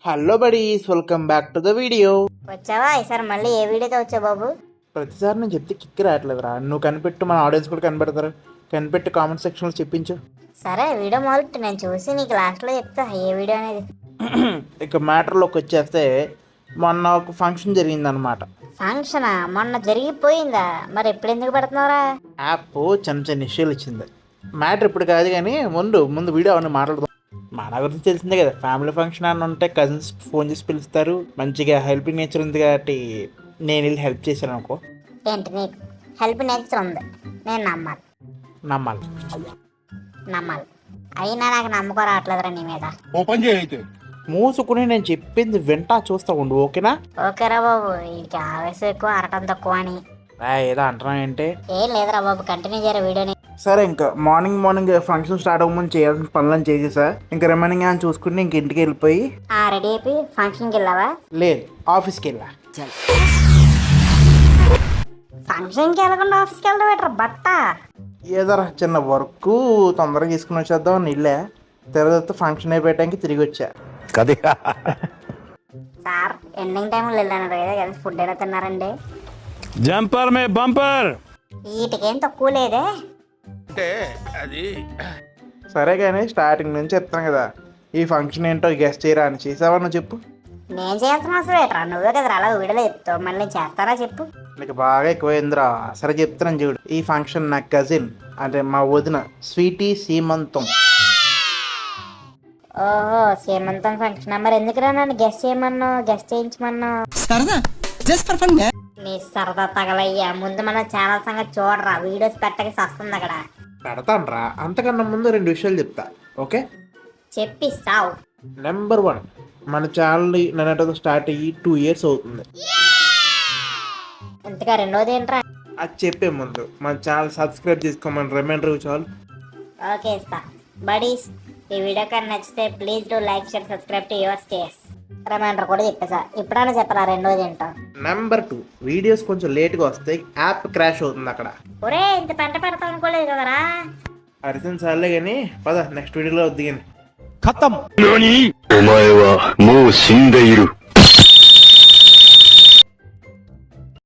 Hello buddies, welcome back to the video. వచ్చావా ఈసారి మళ్ళీ ఏ వీడియోతో వచ్చావు బాబు? ప్రతిసారి నేను చెప్తే కిక్ రావట్లేదురా. నువ్వు కనిపెట్టు, మన ఆడియన్స్ కూడా కనిపెడతారు. కనిపెట్టి కామెంట్ సెక్షన్లో చెప్పించు. సరే వీడియో మొదలు నేను చూసి నీకు లాస్ట్లో చెప్తా ఏ వీడియో అనేది. ఇక మ్యాటర్లోకి వచ్చేస్తే మొన్న ఒక ఫంక్షన్ జరిగిందనమాట. ఫంక్షనా? మొన్న జరిగిపోయిందా? మరి ఎప్పుడు ఎందుకు పెడుతున్నావురా? యాప్ చిన్న చిన్న ఇష్యూలు ఇచ్చింది. మ్యాటర్ ఇప్పుడు కాదు కానీ ముందు వీడియో అవన్నీ మాట్లాడదాం. మన గురించి తెలిసిందే కదా, ఫ్యామిలీ ఫంక్షన్ అని ఉంటే కజిన్స్ ఫోన్ చేసి పిలుస్తారు. మంచిగా హెల్పింగ్ నేచర్ ఉంది కాబట్టి నేను వెళ్ళి హెల్ప్ చేశాను అనుకో. ఏంటి నీకు హెల్ప్ నేచర్ ఉంది? నేను నమ్మాలి. అయినా నాకు నమ్మకం రావట్లేదురా నీ మీద. ఓపెన్ చేయైతే మూసుకుని నేను చెప్పింది వింటా చూస్తా ఉండు, ఓకేనా? ఓకేరా బాబు, వీడికి ఆవేశం ఎక్కువ అరటం తక్కువ అని. ఏదో అంటున్నా ఏంటి? ఏం లేదురా బాబు, కంటిన్యూ చేయరా వీడియోని. సరే, ఇంకా మార్నింగ్ ఫంక్షన్ స్టార్ట్ అవ్వమని చేయాల్సిన పనులను చేసేసా. ఇంకా రిమైనింగ్ అని చూసుకుని ఇంక ఇంటికి వెళ్ళిపోయి రెడీ అయిపోయి ఫంక్షన్కి వెళ్ళావా? లేదు, ఆఫీస్కి వెళ్ళా. ఫంక్షన్కి వెళ్ళకుండా ఆఫీస్కి వెళ్ళడం పెట్టరా బట్ట? ఏదోరా చిన్న వర్క్ తొందరగా తీసుకుని వచ్చేద్దాం నీళ్ళే. తర్వాత ఫంక్షన్ అయిపోయటానికి తిరిగి వచ్చా. సార్ ఎండింగ్ టైంలో వెళ్ళాను కదా, ఫుడ్ అయినా తిన్నారండి? జంపర్ మే బంపర్. వీటికేం తక్కువ లేదే. సరే కానీ స్టార్టింగ్ నుంచి చెప్తాను కదా, ఈ ఫంక్షన్ ఏంటో గెస్ట్ చేయరా అని. చేసావా నువ్వు? చెప్పు. నేను చేయాల్సిన అవసరం ఏంట్రా, నువ్వే కదా అలా వీడియోలో చెప్తావు, మళ్ళీ నేను చేస్తారా చెప్పు. నీకు బాగా ఎక్కువైందిరా. సరే చెప్తున్నాను చూడు. ఈ ఫంక్షన్ నా కజిన్ అంటే మా వదిన స్వీటీ సీమంతం. ఓహో, సీమంతం ఫంక్షన్. మరి ఎందుకురా నన్ను గెస్ట్ చేయించమన్నావు? నీ సరదా తగలయ్యా. ముందు మన ఛానల్ సంగతి చూడరా, వీడియోస్ పెట్టక వస్తుంది అక్కడ. పెడతానురా, అంతకన్నా ముందు 2 విషయాలు చెప్తా, ఓకే? చెప్పిస్తావు. నెంబర్ 1, మన ఛానల్ నిన్నటితో స్టార్ట్ అయ్యి 2 years అవుతుంది. ఇంతగా రెండోది ఏంట్రా? అది చెప్పే ముందు మన ఛానల్ సబ్స్క్రైబ్ చేసుకోమని రిమైండర్ చాలు. ఓకే ఇస్తా. బడీస్, ఈ వీడియో కానీ నచ్చితే please do like, share, subscribe to your stays. Reminder కూడా చెప్పేసా. ఇప్పుడైనా చెప్పరా రెండోది ఏంటో? నెంబర్ 2, వీడియోస్ కొంచెం లేట్గా వస్తాయి, యాప్ క్రాష్ అవుతుంది అక్కడ. ఒరే, ఇంత పెంట పెడతాం అనుకోలేదు కదరా. అరిసిన సార్లే కానీ పద నెక్స్ట్ వీడియోలో వద్దు కానీ. ఖతం. 何お前はもう死んでいる。